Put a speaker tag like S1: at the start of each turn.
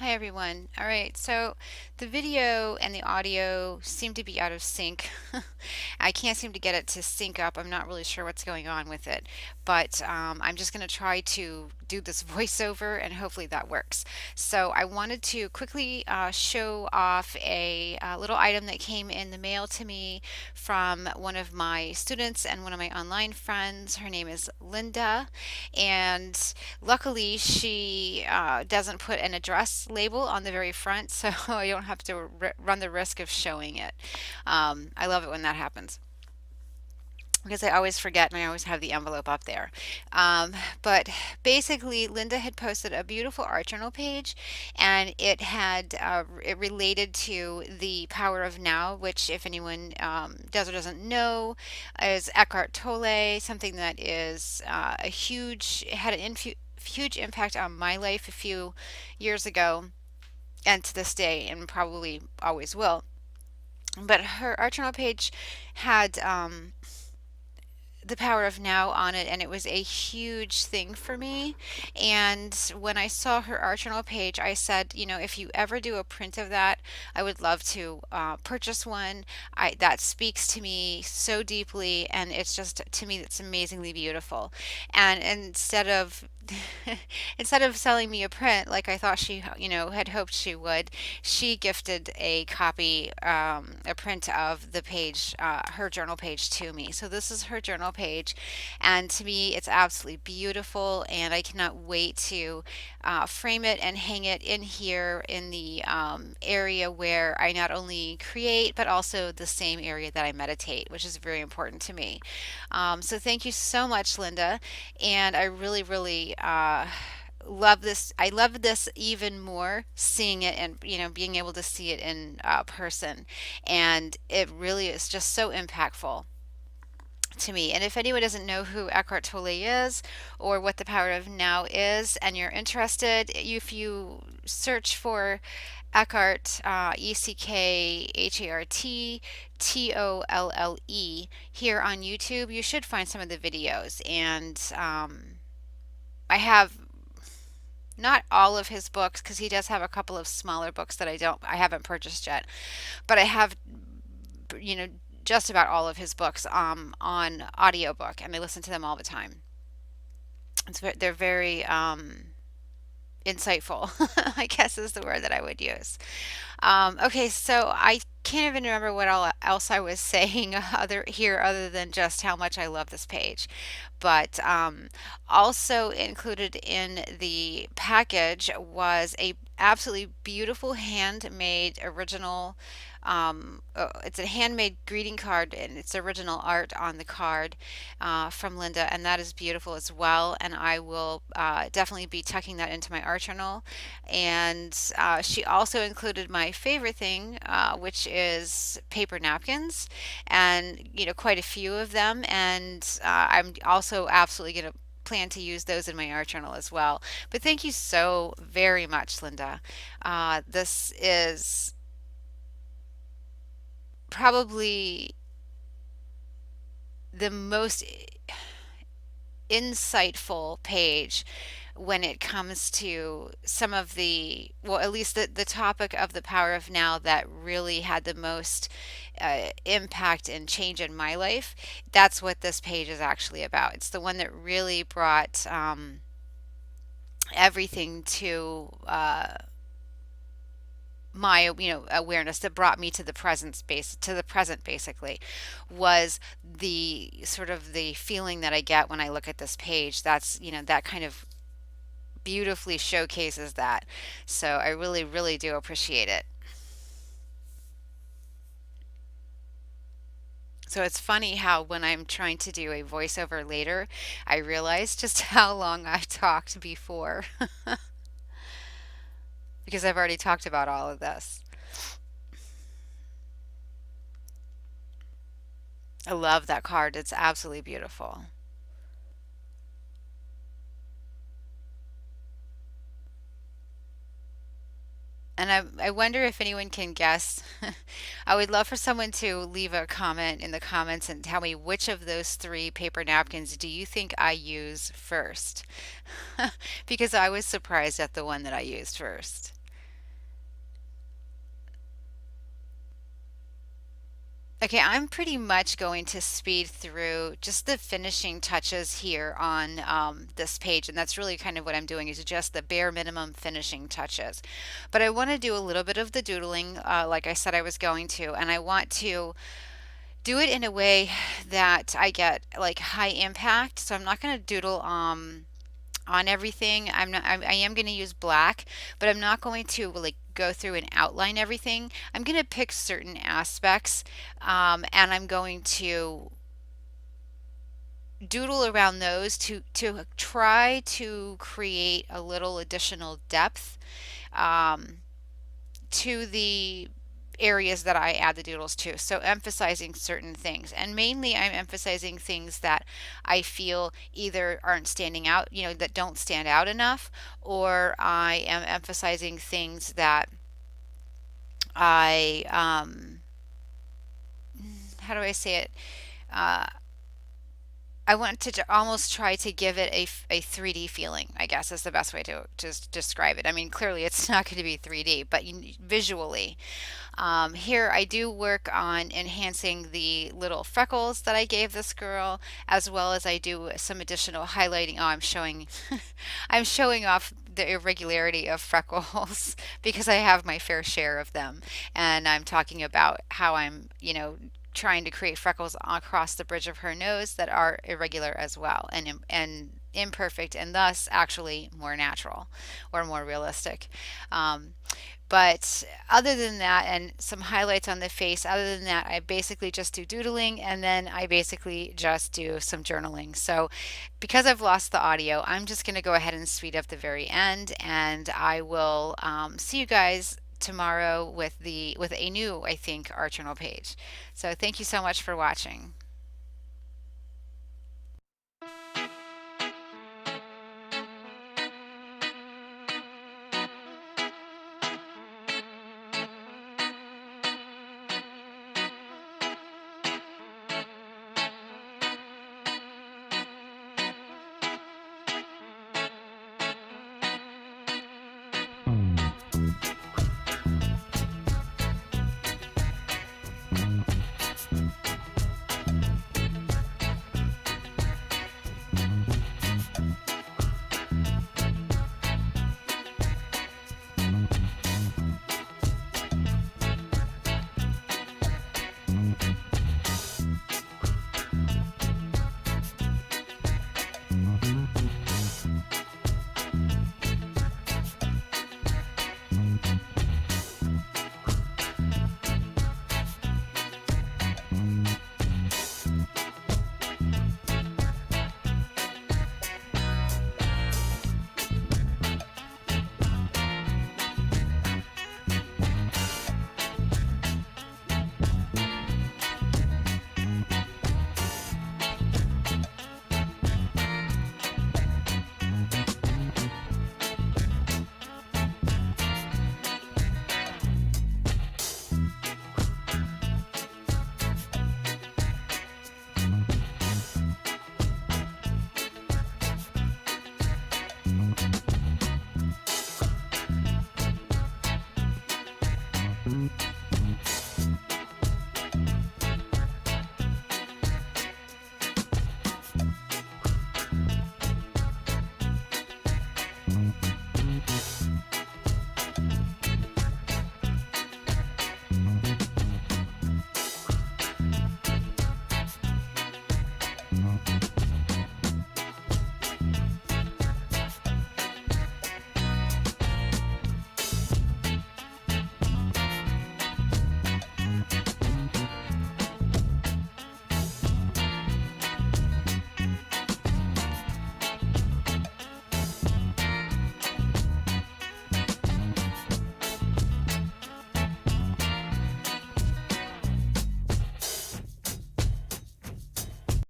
S1: Hi everyone. All right, so the video and the audio seem to be out of sync. I can't seem to get it to sync up. I'm not really sure what's going on with it, but I'm just going to try to do this voiceover and hopefully that works. So I wanted to quickly show off a little item that came in the mail to me from one of my students and one of my online friends. Her name is Linda, and luckily, she doesn't put an address label on the very front, so I don't have to run the risk of showing it. I love it when that happens because I always forget and I always have the envelope up there. Um, but basically, Linda had posted a beautiful art journal page, and it related to the power of now, which, if anyone does or doesn't know, is Eckhart Tolle, something that is had an huge impact on my life a few years ago, and to this day, and probably always will. But her art journal page had the power of now on it, and it was a huge thing for me. And when I saw her art journal page, I said, if you ever do a print of that, I would love to purchase one. That speaks to me so deeply, and it's just, to me, it's amazingly beautiful. And instead of selling me a print like I thought she had hoped she would, she gifted a copy, a print of the page, her journal page, to me. So this is her journal page, and to me it's absolutely beautiful, and I cannot wait to frame it and hang it in here in the area where I not only create but also the same area that I meditate, which is very important to me. So thank you so much, Linda, and I really, really love this. I love this even more seeing it and being able to see it in person, and it really is just so impactful to me. And if anyone doesn't know who Eckhart Tolle is or what the power of now is, and you're interested, if you search for Eckhart, EckhartTolle, here on YouTube, you should find some of the videos. And I have not all of his books, because he does have a couple of smaller books that I haven't purchased yet, but I have, you know, just about all of his books on audiobook, and I listen to them all the time. They're very insightful, I guess is the word that I would use. Okay, so I can't even remember what all else I was saying other than just how much I love this page. But also included in the package was a absolutely beautiful handmade original. It's a handmade greeting card, and it's original art on the card from Linda, and that is beautiful as well. And I will definitely be tucking that into my art journal. And she also included my favorite thing, which is paper napkins, and quite a few of them. And I'm also absolutely going to plan to use those in my art journal as well. But thank you so very much, Linda. This is probably the most insightful page when it comes to some of well, at least the topic of the power of now that really had the most impact and change in my life. That's what this page is actually about. It's the one that really brought everything to my awareness, that brought me to the present, basically, was the sort of the feeling that I get when I look at this page. That's that kind of beautifully showcases that. So I really, really do appreciate it. So it's funny how when I'm trying to do a voiceover later, I realize just how long I've talked before because I've already talked about all of this. I love that card. It's absolutely beautiful. And I wonder if anyone can guess. I would love for someone to leave a comment in the comments and tell me which of those three paper napkins do you think I use first? Because I was surprised at the one that I used first. Okay, I'm pretty much going to speed through just the finishing touches here on this page, and that's really kind of what I'm doing is just the bare minimum finishing touches. But I want to do a little bit of the doodling, like I said I was going to, and I want to do it in a way that I get like high impact. So I'm not going to doodle on everything. I am going to use black, but I'm not going to like go through and outline everything. I'm going to pick certain aspects, and I'm going to doodle around those to try to create a little additional depth um, to the areas that I add the doodles to. So emphasizing certain things. And mainly I'm emphasizing things that I feel either aren't standing out, that don't stand out enough, or I am emphasizing things that I, how do I say it? Uh, I want to almost try to give it a 3D feeling, I guess is the best way to just describe it. I mean, clearly it's not going to be 3D, but visually. Here I do work on enhancing the little freckles that I gave this girl, as well as I do some additional highlighting. Oh, I'm showing, I'm showing off the irregularity of freckles because I have my fair share of them. And I'm talking about how I'm, trying to create freckles across the bridge of her nose that are irregular as well and imperfect and thus actually more natural or more realistic. But other than that, and some highlights on the face, other than that, I basically just do doodling and then I basically just do some journaling. So because I've lost the audio, I'm just going to go ahead and speed up the very end, and I will see you guys tomorrow with a new, I think, art journal page. So thank you so much for watching.